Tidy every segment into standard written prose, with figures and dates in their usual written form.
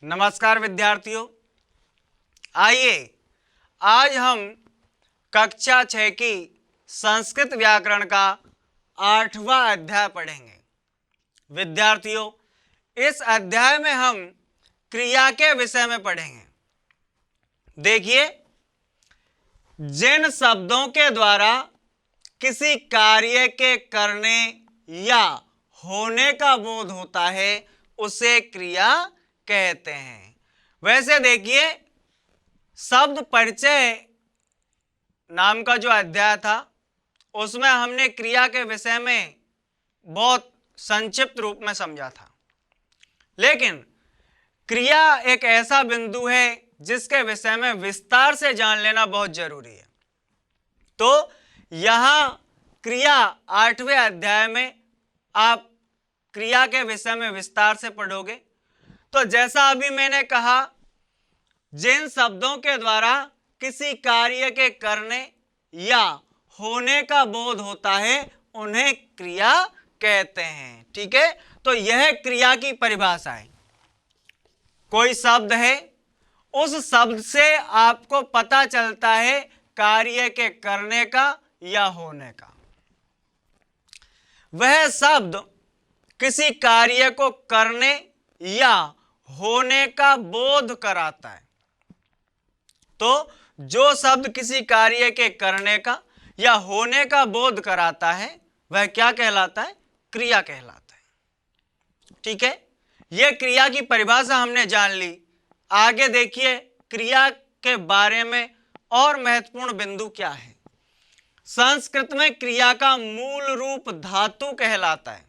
नमस्कार विद्यार्थियों, आइए आज हम कक्षा 6 की संस्कृत व्याकरण का 8वां अध्याय पढ़ेंगे। विद्यार्थियों, इस अध्याय में हम क्रिया के विषय में पढ़ेंगे। देखिए, जिन शब्दों के द्वारा किसी कार्य के करने या होने का बोध होता है उसे क्रिया कहते हैं। वैसे देखिए, शब्द परिचय नाम का जो अध्याय था उसमें हमने क्रिया के विषय में बहुत संक्षिप्त रूप में समझा था, लेकिन क्रिया एक ऐसा बिंदु है जिसके विषय में विस्तार से जान लेना बहुत जरूरी है। तो यहां क्रिया 8वें अध्याय में आप क्रिया के विषय में विस्तार से पढ़ोगे। तो जैसा अभी मैंने कहा, जिन शब्दों के द्वारा किसी कार्य के करने या होने का बोध होता है उन्हें क्रिया कहते हैं। ठीक है, तो यह क्रिया की परिभाषा है। कोई शब्द है, उस शब्द से आपको पता चलता है कार्य के करने का या होने का। वह शब्द किसी कार्य को करने या होने का बोध कराता है। तो जो शब्द किसी कार्य के करने का या होने का बोध कराता है वह क्या कहलाता है? क्रिया कहलाता है। ठीक है, यह क्रिया की परिभाषा हमने जान ली। आगे देखिए, क्रिया के बारे में और महत्वपूर्ण बिंदु क्या है। संस्कृत में क्रिया का मूल रूप धातु कहलाता है।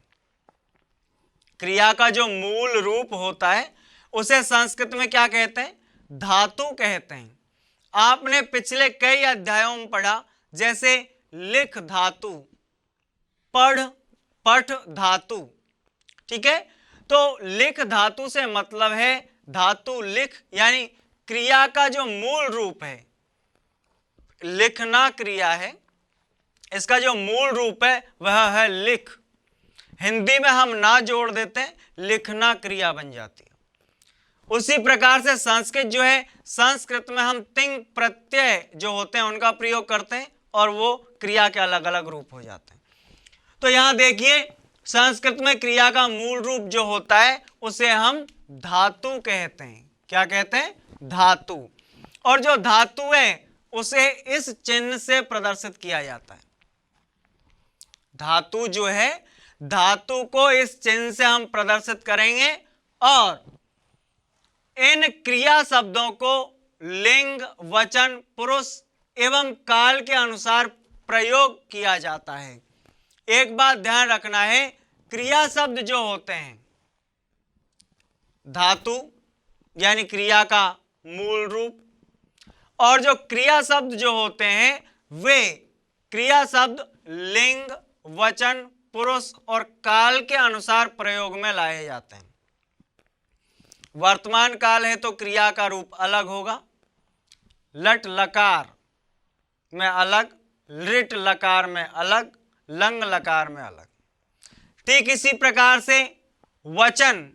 क्रिया का जो मूल रूप होता है उसे संस्कृत में क्या कहते हैं? धातु कहते हैं। आपने पिछले कई अध्यायों में पढ़ा, जैसे लिख धातु, पढ़, पठ धातु। ठीक है, तो लिख धातु से मतलब है धातु लिख, यानी क्रिया का जो मूल रूप है, लिखना क्रिया है, इसका जो मूल रूप है वह है लिख। हिंदी में हम ना जोड़ देते हैं, लिखना क्रिया बन जाती है। उसी प्रकार से संस्कृत जो है, संस्कृत में हम तिंग प्रत्यय जो होते हैं उनका प्रयोग करते हैं और वो क्रिया के अलग अलग रूप हो जाते हैं। तो यहां देखिए, संस्कृत में क्रिया का मूल रूप जो होता है उसे हम धातु कहते हैं। क्या कहते हैं? धातु। और जो धातु है उसे इस चिन्ह से प्रदर्शित किया जाता है। धातु जो है, धातु को इस चिन्ह से हम प्रदर्शित करेंगे और इन क्रिया शब्दों को लिंग, वचन, पुरुष एवं काल के अनुसार प्रयोग किया जाता है। एक बात ध्यान रखना है, क्रिया शब्द जो होते हैं, धातु यानी क्रिया का मूल रूप, और जो क्रिया शब्द जो होते हैं वे क्रिया शब्द लिंग, वचन, पुरुष और काल के अनुसार प्रयोग में लाए जाते हैं। वर्तमान काल है तो क्रिया का रूप अलग होगा। लट लकार में अलग, लिट लकार में अलग, लंग लकार में अलग। ठीक इसी प्रकार से वचन,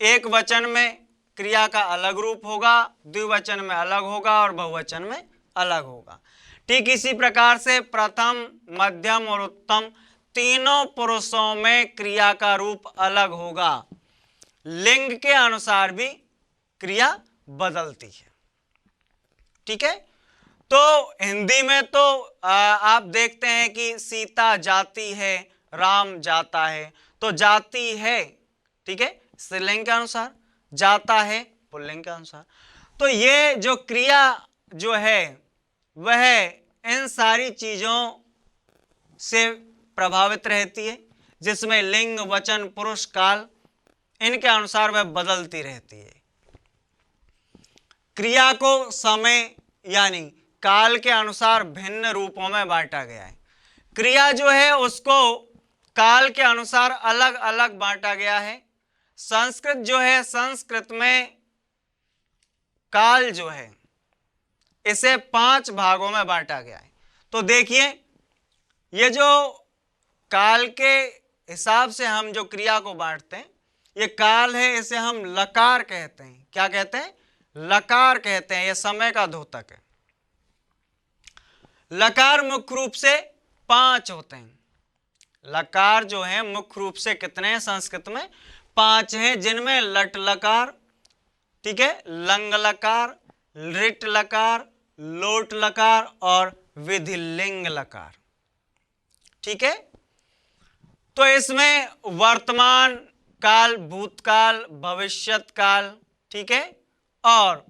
एक वचन में क्रिया का अलग रूप होगा, द्विवचन में अलग होगा और बहुवचन में अलग होगा। ठीक इसी प्रकार से प्रथम, मध्यम और उत्तम तीनों पुरुषों में क्रिया का रूप अलग होगा। लिंग के अनुसार भी क्रिया बदलती है। ठीक है, तो हिंदी में तो आप देखते हैं कि सीता जाती है, राम जाता है। तो जाती है, ठीक है, स्त्रीलिंग के अनुसार, जाता है पुल्लिंग के अनुसार। तो ये जो क्रिया जो है वह इन सारी चीजों से प्रभावित रहती है, जिसमें लिंग, वचन, पुरुष, काल इनके अनुसार वह बदलती रहती है। क्रिया को समय यानी काल के अनुसार भिन्न रूपों में बांटा गया है। क्रिया जो है उसको काल के अनुसार अलग अलग बांटा गया है। संस्कृत जो है, संस्कृत में काल जो है इसे 5 भागों में बांटा गया है। तो देखिए, ये जो काल के हिसाब से हम जो क्रिया को बांटते हैं, ये काल है, इसे हम लकार कहते हैं। क्या कहते हैं? लकार कहते हैं। यह समय का द्योतक है। लकार मुख्य रूप से 5 होते हैं। लकार जो है मुख्य रूप से कितने हैं संस्कृत में? 5 हैं, जिनमें लट लकार, ठीक है, लंग लकार, लिट लकार, लोट लकार और विधिलिंग लकार। ठीक है, तो इसमें वर्तमान काल, भूतकाल, भविष्यत काल, ठीक है, और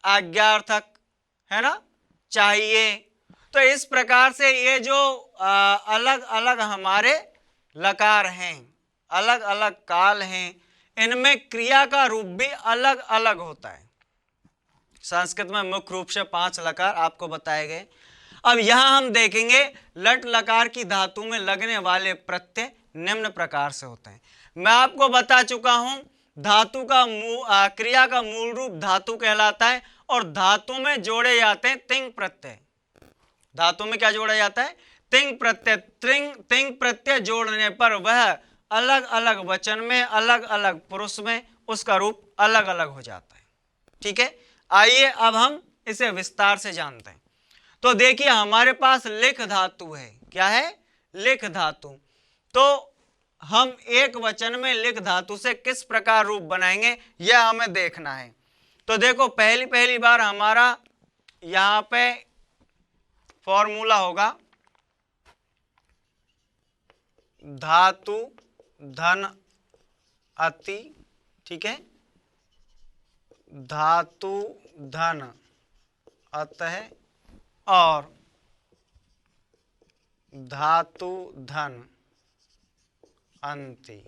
आज्ञार्थक है ना, चाहिए। तो इस प्रकार से ये जो अलग अलग हमारे लकार हैं, अलग अलग काल हैं, इनमें क्रिया का रूप भी अलग अलग होता है। संस्कृत में मुख्य रूप से 5 लकार आपको बताए गए। अब यहां हम देखेंगे लट लकार की धातु में लगने वाले प्रत्यय निम्न प्रकार से होते हैं। मैं आपको बता चुका हूं धातु का क्रिया का मूल रूप धातु कहलाता है और धातु में जोड़े जाते हैं तिंग प्रत्यय। धातु में क्या जोड़ा जाता है? तिंग प्रत्यय। तिंग प्रत्यय जोड़ने पर वह अलग अलग वचन में, अलग अलग पुरुष में उसका रूप अलग अलग हो जाता है। ठीक है, आइए अब हम इसे विस्तार से जानते हैं। तो देखिए हमारे पास लिख धातु है। क्या है? लिख धातु। तो हम एक वचन में लिख धातु से किस प्रकार रूप बनाएंगे यह हमें देखना है। तो देखो पहली बार हमारा यहां पे फॉर्मूला होगा धातु धन अति। ठीक है, धातु धन अतः और धातु धन अंति।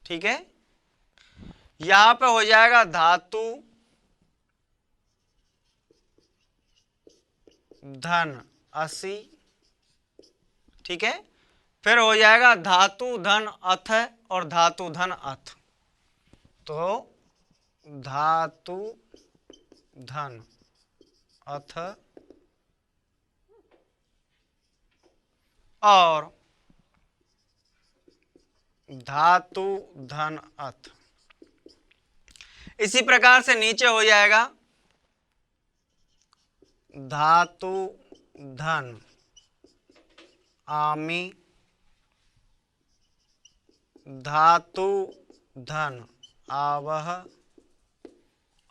ठीक है, यहां पे हो जाएगा धातु धन असी। ठीक है, फिर हो जाएगा धातु धन अथ और धातु धन अथ। तो धातु धन अथ और धातु धन अथ। इसी प्रकार से नीचे हो जाएगा धातु धन आमी, धातु धन आवह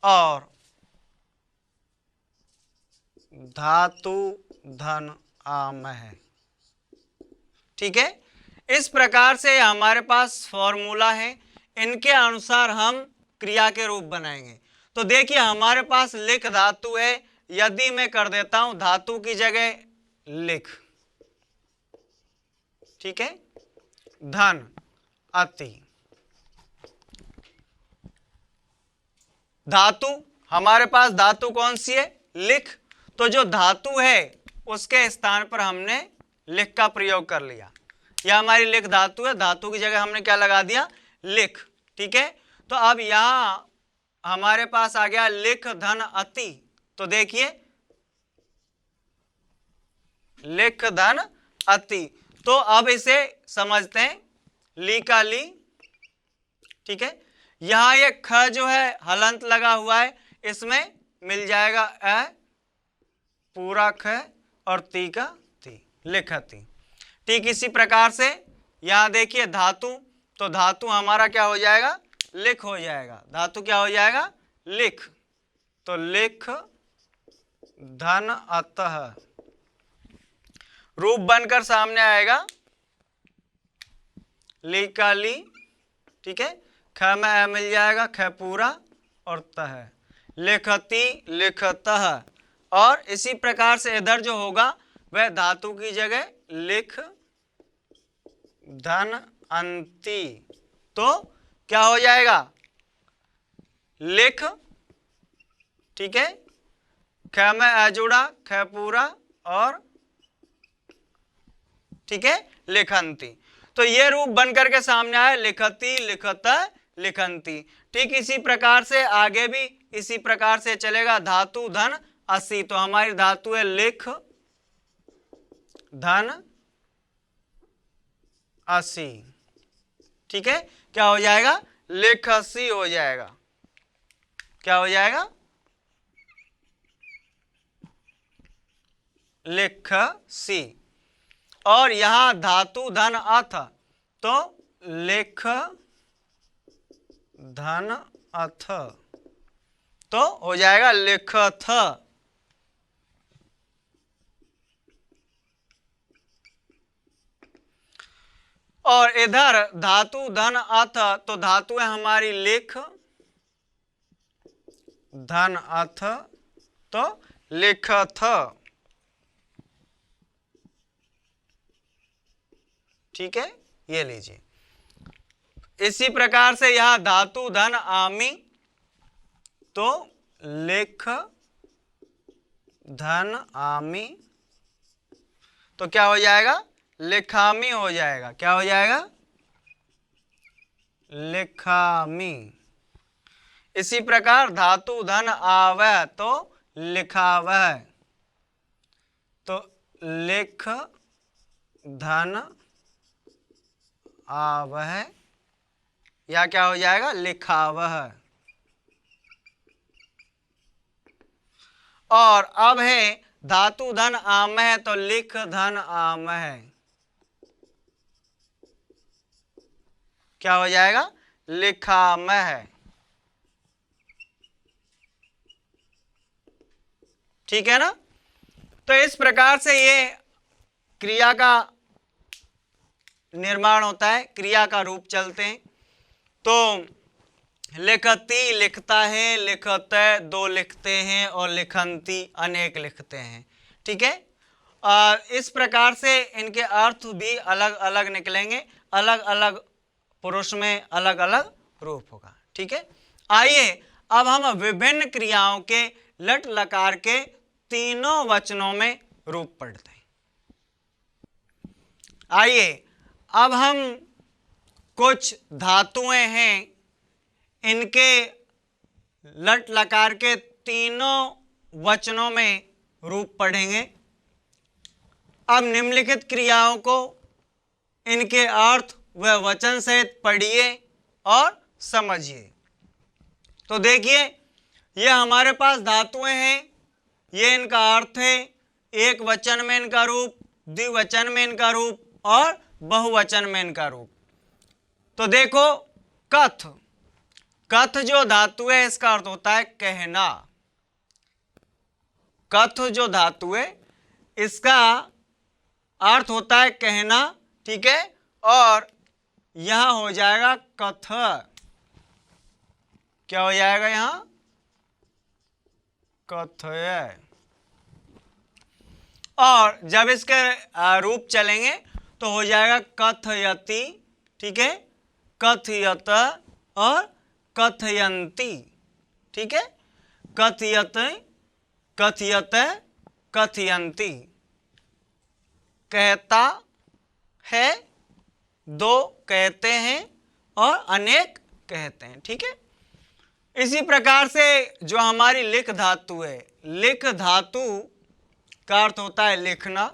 और धातु धन आमह। ठीक है, इस प्रकार से हमारे पास फॉर्मूला है, इनके अनुसार हम क्रिया के रूप बनाएंगे। तो देखिए हमारे पास लिख धातु है, यदि मैं कर देता हूं धातु की जगह लिख, ठीक है, धन अति। धातु हमारे पास धातु कौन सी है? लिख। तो जो धातु है उसके स्थान पर हमने लिख का प्रयोग कर लिया। यह हमारी लिख धातु है, धातु की जगह हमने क्या लगा दिया? लिख। ठीक है, तो अब यहां हमारे पास आ गया लिख धन अति। तो देखिए लिख धन अति। तो अब इसे समझते हैं, ली का ली। ठीक है, यहां ये ख जो है हलंत लगा हुआ है, इसमें मिल जाएगा अ पूरा ख और ती का ती, लिखती। ठीक इसी प्रकार से यहां देखिए धातु, तो धातु हमारा क्या हो जाएगा? लिख हो जाएगा। धातु क्या हो जाएगा? लिख। तो लिख धन अतः रूप बनकर सामने आएगा ली का ली। ठीक है, ख में अ मिल जाएगा, ख पूरा और तह, लिखती लिखतः। और इसी प्रकार से इधर जो होगा वह धातु की जगह लिख धन अंति। तो क्या हो जाएगा? लिख, ठीक है, ख में अ जुड़ा, ख पूरा और ठीक है लिखंती। तो ये रूप बन करके सामने आए लिखती लिखत लिखंती। ठीक इसी प्रकार से आगे भी इसी प्रकार से चलेगा धातु धन असी। तो हमारी धातु है लिख धन असी। ठीक है, क्या हो जाएगा? लिखसी हो जाएगा। क्या हो जाएगा? लिखसी। और यहां धातु धन अथ, तो लिख धन अथ, तो हो जाएगा लिखथ। और इधर धातु धन अथ, तो धातु है हमारी लिख, धन अथ, तो लिखथ। ठीक है, ये लीजिए। इसी प्रकार से यहां धातु धन आमी, तो लिख धन आमी, तो क्या हो जाएगा? लिखामी हो जाएगा। क्या हो जाएगा? लिखामी। इसी प्रकार धातु धन आवह, तो लिखावह, तो लिख धन आवह, या क्या हो जाएगा? लिखावह। और अब है धातु धन आमह, तो लिख धन आमह, क्या हो जाएगा? लिखामह। ठीक है ना? तो इस प्रकार से ये क्रिया का निर्माण होता है, क्रिया का रूप चलते हैं। तो लिखती लिखता है, लिखते दो लिखते हैं, और लिखंती अनेक लिखते हैं। ठीक है, इस प्रकार से इनके अर्थ भी अलग अलग निकलेंगे, अलग अलग पुरुष में अलग अलग रूप होगा। ठीक है, आइए अब हम विभिन्न क्रियाओं के लट लकार के तीनों वचनों में रूप पढ़ते हैं। आइए अब हम कुछ धातुएं हैं, इनके लट लकार के तीनों वचनों में रूप पढ़ेंगे। अब निम्नलिखित क्रियाओं को इनके अर्थ व वचन सहित पढ़िए और समझिए। तो देखिए, ये हमारे पास धातुएं हैं, ये इनका अर्थ है, एक वचन में इनका रूप, द्विवचन में इनका रूप और बहुवचन में इनका रूप। तो देखो, कथ, कथ जो धातु है इसका अर्थ होता है कहना। कथ जो धातु है इसका अर्थ होता है कहना। ठीक है, और यहां हो जाएगा कथ। क्या हो जाएगा? यहां कथय। और जब इसके रूप चलेंगे तो हो जाएगा कथयति। ठीक है, कथयत और कथयंती। ठीक है, कथयत, कथयत, कथयंती। कहता है, दो कहते हैं, और अनेक कहते हैं। ठीक है, इसी प्रकार से जो हमारी लिख धातु है, लिख धातु का अर्थ होता है लिखना।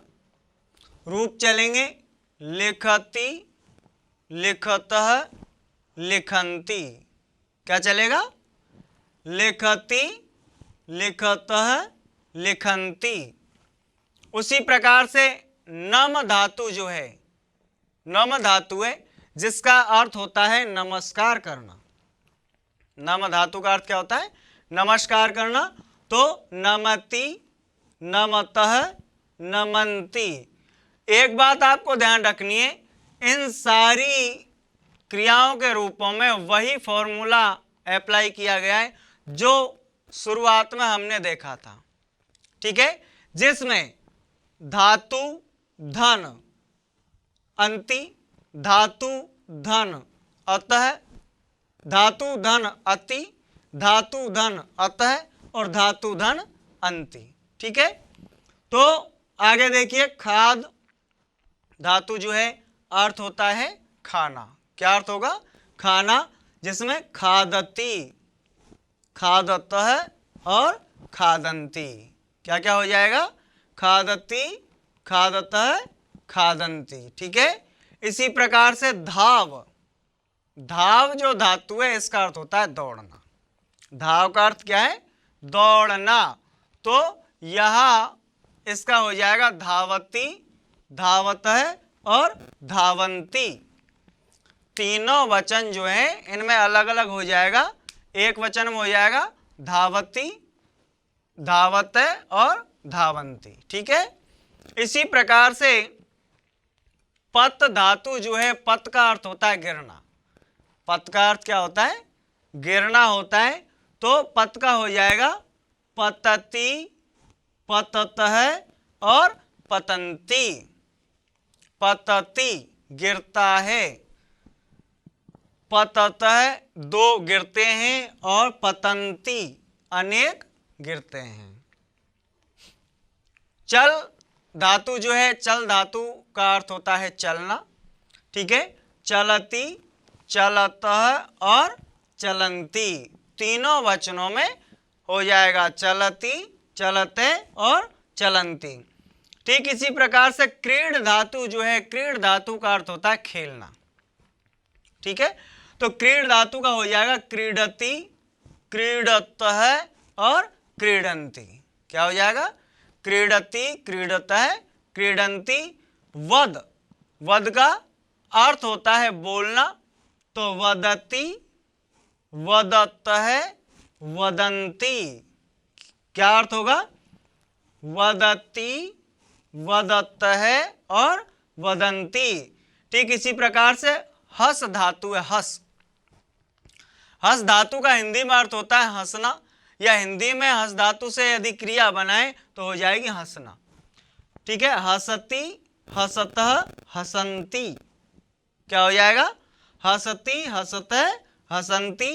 रूप चलेंगे लिखती, लिखतः, लिखंती। क्या चलेगा? लिखती, लिखतः, लिखंती। उसी प्रकार से नम धातु जो है, नम धातु है जिसका अर्थ होता है नमस्कार करना। नम धातु का अर्थ क्या होता है? नमस्कार करना। तो नमति, नमतः, नमंती। एक बात आपको ध्यान रखनी है, इन सारी क्रियाओं के रूपों में वही फॉर्मूला अप्लाई किया गया है जो शुरुआत में हमने देखा था। ठीक है, जिसमें धातु धन अंति, धातु धन अतः, धातु धन अति, धातु धन अतः और धातु धन अंति। ठीक है, तो आगे देखिए, खाद धातु जो है अर्थ होता है खाना। क्या अर्थ होगा? खाना, जिसमें खादती, खादतः और खादंती। क्या क्या हो जाएगा? खादती, खादतः, खादंती। ठीक है, इसी प्रकार से धाव, धाव जो धातु है इसका अर्थ होता है दौड़ना। धाव का अर्थ क्या है? दौड़ना। तो यह इसका हो जाएगा धावती, धावतः और धावंती। तीनों वचन जो है इनमें अलग अलग हो जाएगा। एक वचन में हो जाएगा धावती, धावतः और धावंती। ठीक है। इसी प्रकार से पत धातु जो है, पत का अर्थ होता है गिरना। पत का अर्थ क्या होता है? गिरना होता है। तो पत का हो जाएगा पतति, पततः और पतंती। पतति गिरता है, पततः दो गिरते हैं और पतंती अनेक गिरते हैं। चल धातु जो है, चल धातु का अर्थ होता है चलना। ठीक है। चलती, चलतः और चलंती। तीनों वचनों में हो जाएगा चलती, चलते और चलंती। ठीक इसी प्रकार से क्रीड धातु जो है, क्रीड धातु का अर्थ होता है खेलना। ठीक है। तो क्रीड धातु का हो जाएगा क्रीडति, क्रीडतः और क्रीडंती। क्या हो जाएगा? क्रीडति, क्रीडतः, क्रीडंती। वद, वद का अर्थ होता है बोलना। तो वदति, वदतः, वदंती। क्या अर्थ होगा? वदति, वदतः और वदंती। ठीक इसी प्रकार से हस धातु है, हस। हस धातु का हिंदी में अर्थ होता है हंसना, या हिंदी में हस धातु से यदि क्रिया बनाए तो हो जाएगी हंसना। ठीक है। हसती, हसतः, हसंती। क्या हो जाएगा? हसती, हसतः, हसंती।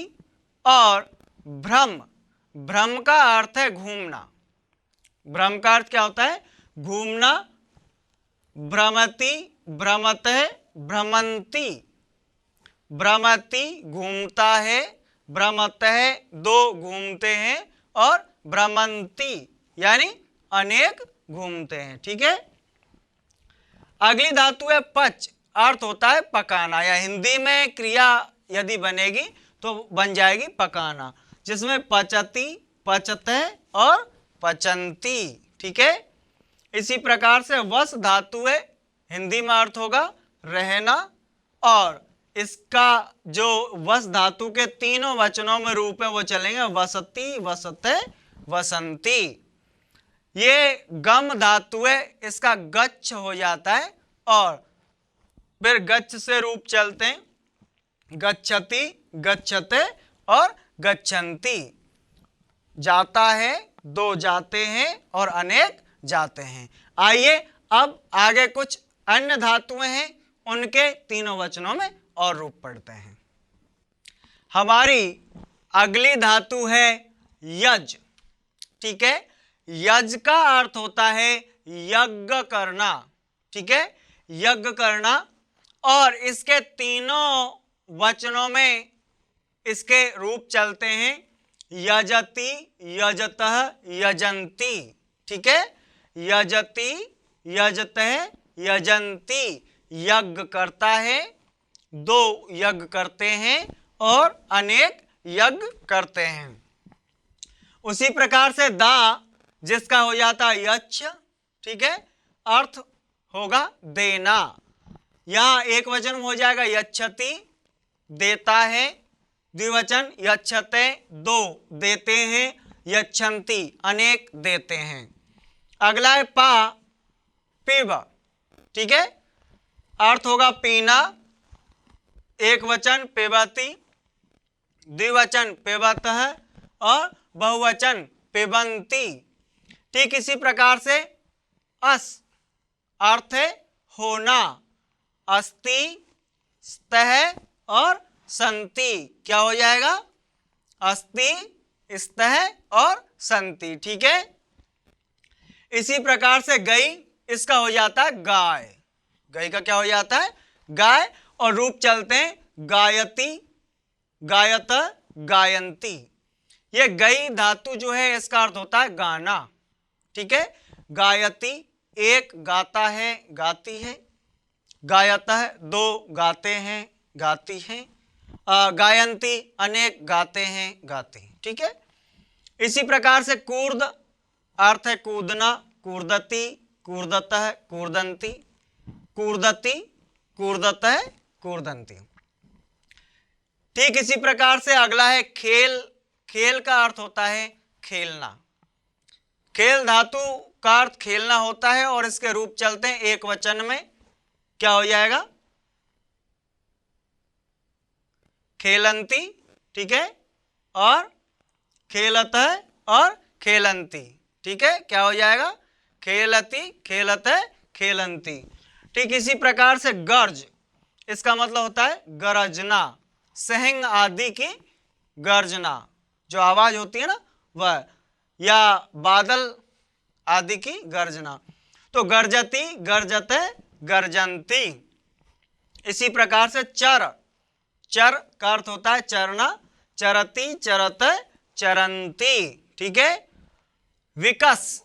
और भ्रम, भ्रम का अर्थ है घूमना। भ्रम का अर्थ क्या होता है? घूमना। भ्रमति, भ्रमतः, भ्रमंती। भ्रमति घूमता है, भ्रमतः दो घूमते हैं और भ्रमंती यानी अनेक घूमते हैं। ठीक है। अगली धातु है पच, अर्थ होता है पकाना, या हिंदी में क्रिया यदि बनेगी तो बन जाएगी पकाना, जिसमें पचती, पचतः और पचंती। ठीक है। इसी प्रकार से वस धातु है, हिंदी में अर्थ होगा रहना, और इसका जो वस धातु के तीनों वचनों में रूप है वो चलेंगे वसती, वसते, वसंती। ये गम धातु है, इसका गच्छ हो जाता है और फिर गच्छ से रूप चलते हैं गच्छति, गच्छते और गच्छन्ति। जाता है, दो जाते हैं और अनेक जाते हैं। आइए अब आगे कुछ अन्य धातुएं हैं, उनके तीनों वचनों में और रूप पढ़ते हैं। हमारी अगली धातु है यज। ठीक है। यज का अर्थ होता है यज्ञ करना। ठीक है। यज्ञ करना, और इसके तीनों वचनों में इसके रूप चलते हैं यजति, यजतः, यजंती। ठीक है। यजति, यजतः, यजंती। यज्ञ करता है, दो यज्ञ करते हैं और अनेक यज्ञ करते हैं। उसी प्रकार से दा, जिसका हो जाता है यच्छ। ठीक है। अर्थ होगा देना। यहां एक वचन हो जाएगा यच्छति, देता है। द्विवचन यच्छते, दो देते हैं। यच्छन्ति अनेक देते हैं। अगला है पा, पीब। ठीक है। अर्थ होगा पीना। एक वचन पेबती, द्विवचन पेबतः और बहुवचन पेबंती। ठीक इसी प्रकार से अस, अर्थ है होना। अस्ति, स्तः और संति। क्या हो जाएगा? अस्ति, स्तः और संति। ठीक है। इसी प्रकार से गई, इसका हो जाता है गाय। गई का क्या हो जाता है? गाय। और रूप चलते हैं गायति, गायत, गायंती। ये गई धातु जो है इसका अर्थ होता है गाना। ठीक है। गायति एक गाता है, गाती है। गायतः दो गाते हैं, गाती हैं। गायंती अनेक गाते हैं गाती, ठीक है। इसी प्रकार से कूर्द अर्थ है कूदना, कूर्दती, कूर्दतः, कूर्दंती, कूर्दती, कूर्दतः, कूर्दंती। ठीक इसी प्रकार से अगला है खेल। खेल का अर्थ होता है खेलना। खेल धातु का अर्थ खेलना होता है और इसके रूप चलते हैं एक वचन में, क्या हो जाएगा? खेलंती, ठीक है, और खेलतः और खेलंती, ठीक है, क्या हो जाएगा? खेलती, खेलतः, खेलंती। ठीक इसी प्रकार से गर्ज, इसका मतलब होता है गरजना, सहंग आदि की गर्जना, जो आवाज होती है ना वह, या बादल आदि की गर्जना। तो गर्जती, गर्जते, गर्जंती। इसी प्रकार से चर, चर का अर्थ होता है चरना, चरती, चरते, चरंती, ठीक है। विकस,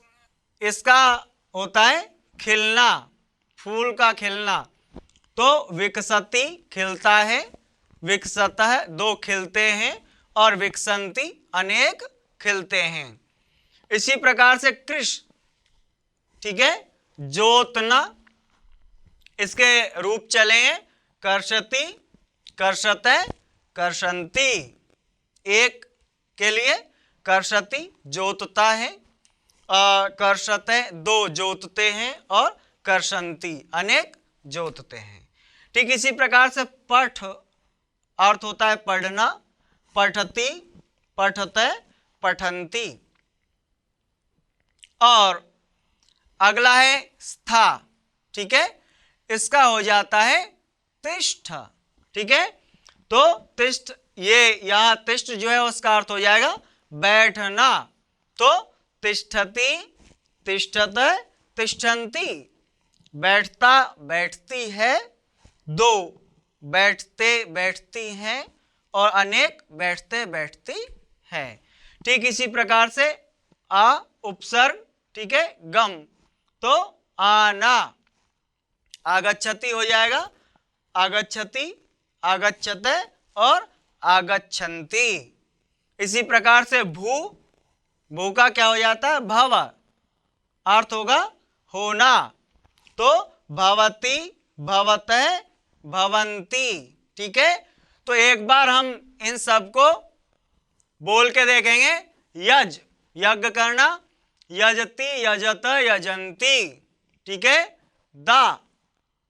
इसका होता है खिलना, फूल का खिलना, तो विकसती खिलता है, विकसतः दो खिलते हैं, और विकसंती अनेक खिलते हैं। इसी प्रकार से कृष, ठीक है, जोतना, इसके रूप चले हैं कर्षति, कर्षते, कर्षंती। एक के लिए कर्षति जोतता है, कर्षते दो जोतते हैं, और कर्षंती अनेक जोतते हैं। ठीक इसी प्रकार से पठ अर्थ होता है पढ़ना, पठती, पठते, पठंती। और अगला है स्था, ठीक है, इसका हो जाता है तिष्ठ, ठीक है। तो तिष्ठ, ये यहां तिष्ठ जो है उसका अर्थ हो जाएगा बैठना, तो तिष्ठति, तिष्ठते, तिष्ठन्ति। बैठता, बैठती है, दो बैठते, बैठती हैं, और अनेक बैठते, बैठती है। ठीक इसी प्रकार से आ उपसर्ग, ठीक है, गम, तो आना, आगच्छति हो जाएगा, आगच्छति, आगच्छते, और आगच्छन्ति। इसी प्रकार से भू, भू का क्या हो जाता है? भव, अर्थ होगा होना, तो भवती, भवतः, भवंती, ठीक है। तो एक बार हम इन सबको बोल के देखेंगे। यज, यज्ञ करना, यजति, यजत, यजंती, ठीक है। दा,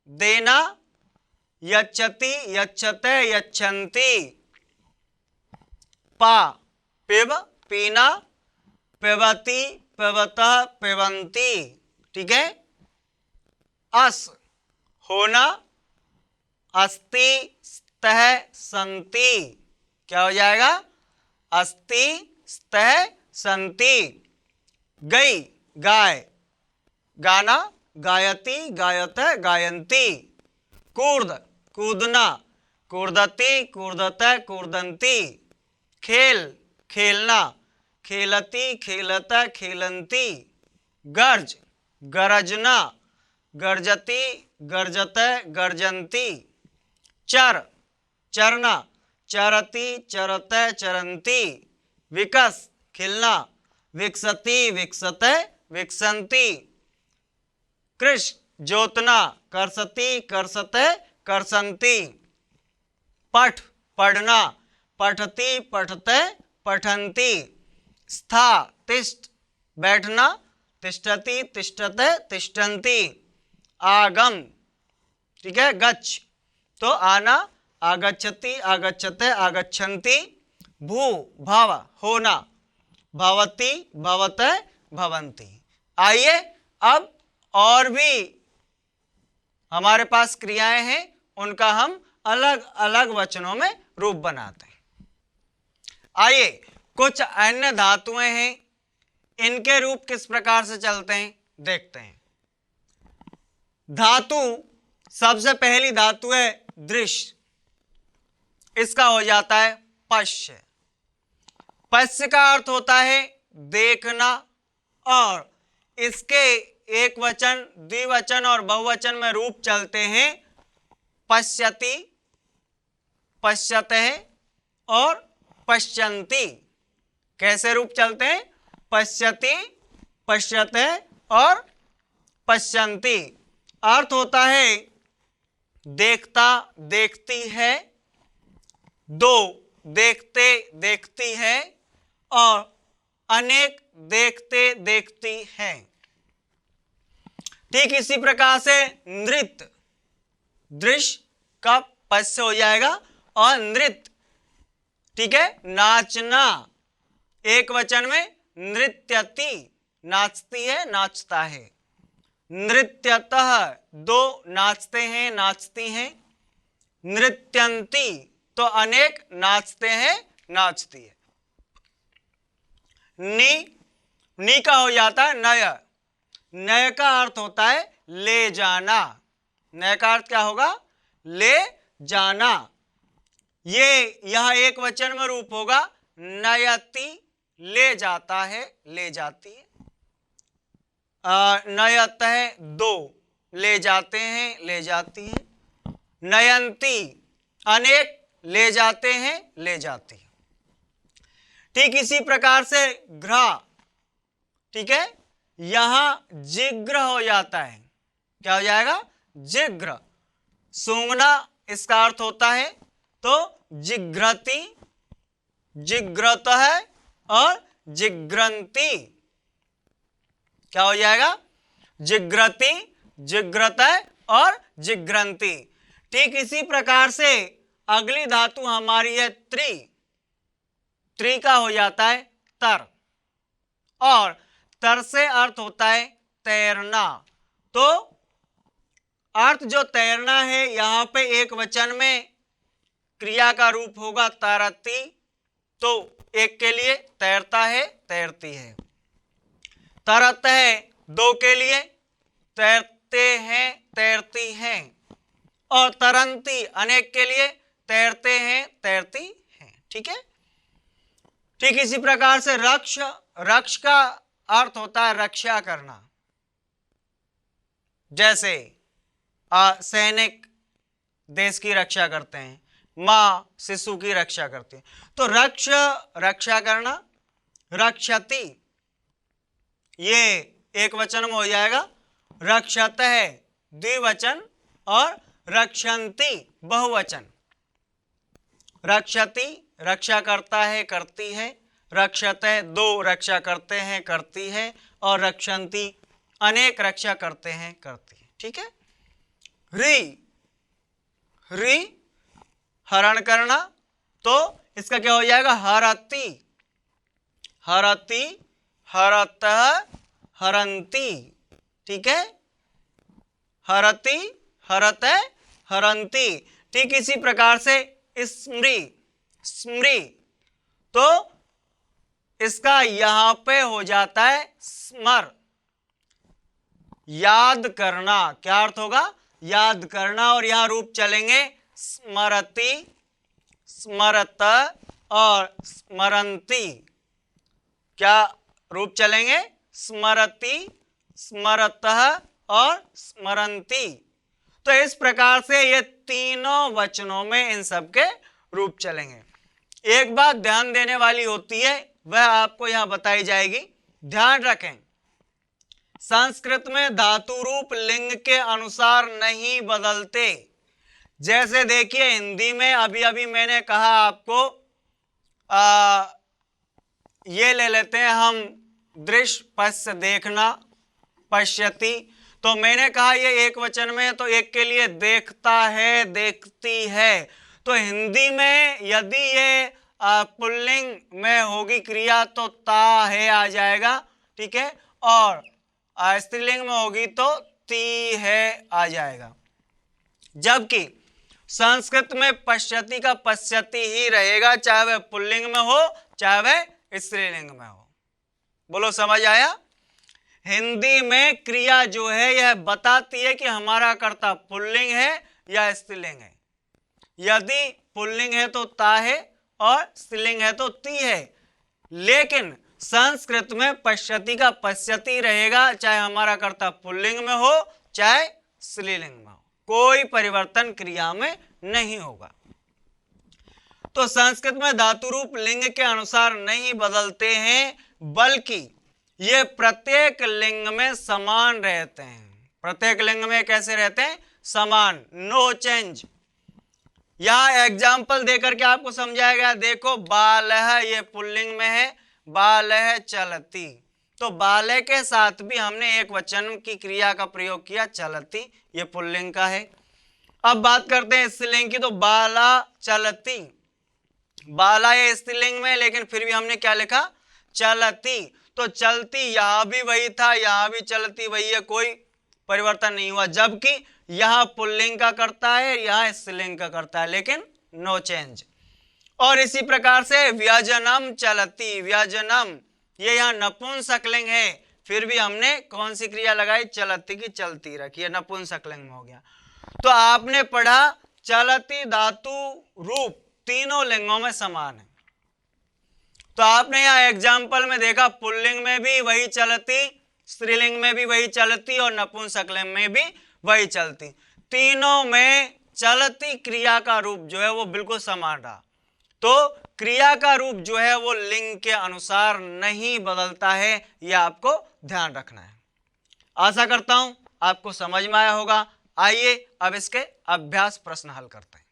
देना, यच्छति, यच्छते, यच्छन्ति। पा, पिब, पीना, पिबती, पिबतः, पिबंती, ठीक है। अस, होना, अस्ति, स्तः, संति, क्या हो जाएगा? अस्ति, स्तः, संति। गई, गाय, गाना, गायति, गायते, गायंती। कूर्द, कूदना, कूर्दति, कूर्दते, कूर्दंती। खेल, खेलना, खेलती, खेलते, खेलंती। गर्ज, गरजना, गर्जती, गर्जते, गर्जंती। चर, चरना, चरती, चरते, चरंती। विकस, खिलना, विकसती, विकसते, विकसंती। कृष, जोतना, करसती, करसते, करसंती। पठ, पढ़ना, पठती, पठते, पठंती। स्था, तिष्ठ, बैठना, तिष्ठति, तिष्ठते, तिष्ठन्ति। आगम, ठीक है, गच्छ, तो आना, आगच्छति, आगच्छते, आगच्छन्ति। भू, भव, होना, भवति, भवते, भवन्ति। आइए अब और भी हमारे पास क्रियाएं हैं, उनका हम अलग अलग वचनों में रूप बनाते हैं। आइए कुछ अन्य धातुएं हैं, इनके रूप किस प्रकार से चलते हैं देखते हैं। धातु, सबसे पहली धातु है दृश्य, इसका हो जाता है पश्य। पश्य का अर्थ होता है देखना, और इसके एक वचन, द्विवचन और बहुवचन में रूप चलते हैं पश्यति, पश्यतः और पश्यन्ति। कैसे रूप चलते हैं? पश्यति, पश्यतः और पश्यन्ति। अर्थ होता है देखता देखती है, दो देखते देखती है और अनेक देखते देखती है। ठीक इसी प्रकार से नृत्य, दृश्य का पश्य हो जाएगा और नृत्य, ठीक है, नाचना। एक वचन में नृत्यति, नाचती है, नाचता है। नृत्यतः, दो नाचते हैं, नाचती हैं। नृत्यन्ति, तो अनेक नाचते हैं, नाचती है। नी का हो जाता है नय। नय का अर्थ होता है ले जाना। नय का अर्थ क्या होगा? ले जाना। ये यह एक वचन में रूप होगा नयति, ले जाता है, ले जाती है। नयतः, दो ले जाते हैं, ले जाती हैं। नयंती, अनेक ले जाते हैं, ले जाती है। ठीक इसी प्रकार से घ्रा, ठीक है, यहां जिग्र हो जाता है। क्या हो जाएगा? जिग्र। सूंघना इसका अर्थ होता है, तो जिघ्रति, जिघ्रतः और जिघ्रन्ति। क्या हो जाएगा? जिघ्रति, जिघ्रतः और जिघ्रन्ति। ठीक इसी प्रकार से अगली धातु हमारी है त्रि। त्रि का हो जाता है तर, और तर से अर्थ होता है तैरना। तो अर्थ जो तैरना है, यहां पे एक वचन में क्रिया का रूप होगा तरति, तो एक के लिए तैरता है, तैरती है। तरत है, दो के लिए तैरते हैं, तैरती हैं। और तरंती, अनेक के लिए तैरते हैं, तैरती हैं। ठीक है। ठीक इसी प्रकार से रक्ष, रक्ष का अर्थ होता है रक्षा करना। जैसे सैनिक देश की रक्षा करते हैं, मां शिशु की रक्षा करती है। तो रक्ष, रक्षा करना। रक्षति, ये एक वचन में हो जाएगा। रक्षत है द्विवचन, और रक्षन्ति बहुवचन। रक्षति, रक्षा करता है, करती है। रक्षत है, दो रक्षा करते हैं, करती है। और रक्षन्ति, अनेक रक्षा करते हैं, करती है। ठीक है। रि, रि हरण करना, तो इसका क्या हो जाएगा? हरति, हरति, हरतः, हरन्ति। ठीक है। हरति, हरतः, हरन्ति। ठीक इसी प्रकार से स्मृ, स्मृ, तो इसका यहां पे हो जाता है स्मर, याद करना। क्या अर्थ होगा? याद करना। और यहां रूप चलेंगे स्मरति, स्मरत और स्मरन्ति। क्या रूप चलेंगे? स्मरति, स्मरतः और स्मरन्ति। तो इस प्रकार से ये तीनों वचनों में इन सब के रूप चलेंगे। एक बात ध्यान देने वाली होती है, वह आपको यहां बताई जाएगी। ध्यान रखें, संस्कृत में धातु रूप लिंग के अनुसार नहीं बदलते। जैसे देखिए हिंदी में अभी अभी मैंने कहा आपको, ये ले लेते हैं हम दृश्य, पश्य देखना, पश्यति। तो मैंने कहा ये एक वचन में, तो एक के लिए देखता है, देखती है। तो हिंदी में यदि ये पुल्लिंग में होगी क्रिया तो ता है आ जाएगा। ठीक है। और स्त्रीलिंग में होगी तो ती है आ जाएगा। जबकि संस्कृत में पश्यति का पश्यति ही रहेगा, चाहे वह पुल्लिंग में हो चाहे वह स्त्रीलिंग में हो। बोलो समझ आया? हिंदी में क्रिया जो है यह बताती है कि हमारा कर्ता पुल्लिंग है या स्त्रीलिंग है। यदि पुल्लिंग है तो ता है और स्त्रीलिंग है तो ती है। लेकिन संस्कृत में पश्यति का पश्यति रहेगा, चाहे हमारा कर्ता पुल्लिंग में हो चाहे स्त्रीलिंग में हो। कोई परिवर्तन क्रिया में नहीं होगा। तो संस्कृत में धातु रूप लिंग के अनुसार नहीं बदलते हैं, बल्कि ये प्रत्येक लिंग में समान रहते हैं। प्रत्येक लिंग में कैसे रहते हैं? समान, नो चेंज। यहां एग्जाम्पल देकर के आपको समझाया गया। देखो बालः ये पुल्लिंग में है, बालः चलती, तो बालः के साथ भी हमने एक वचन की क्रिया का प्रयोग किया, चलती, ये पुल्लिंग का है। अब बात करते हैं स्त्रीलिंग की, तो बाला चलती, बाला ये स्त्रीलिंग में, लेकिन फिर भी हमने क्या लिखा? चलती। तो चलती यहां भी वही था, यहां भी चलती वही है, कोई परिवर्तन नहीं हुआ, जबकि यहां पुल्लिंग का करता है, यहां स्त्रीलिंग का करता है, लेकिन नो चेंज। और इसी प्रकार से व्यजनम चलती, व्यजनम ये यहां नपुंसकलिंग है, फिर भी हमने कौन सी क्रिया लगाई? चलती की चलती रखी है, नपुंसकलिंग में हो गया। तो आपने पढ़ा चलती धातु रूप तीनों लिंगों में समान है। तो आपने यहां एग्जाम्पल में देखा पुल्लिंग में भी वही चलती, स्त्रीलिंग में भी वही चलती और नपुंसकलिंग में भी वही चलती। तीनों में चलती क्रिया का रूप जो है वो बिल्कुल समान रहा। तो क्रिया का रूप जो है वो लिंग के अनुसार नहीं बदलता है, यह आपको ध्यान रखना है। आशा करता हूं आपको समझ में आया होगा। आइए अब इसके अभ्यास प्रश्न हल करते हैं।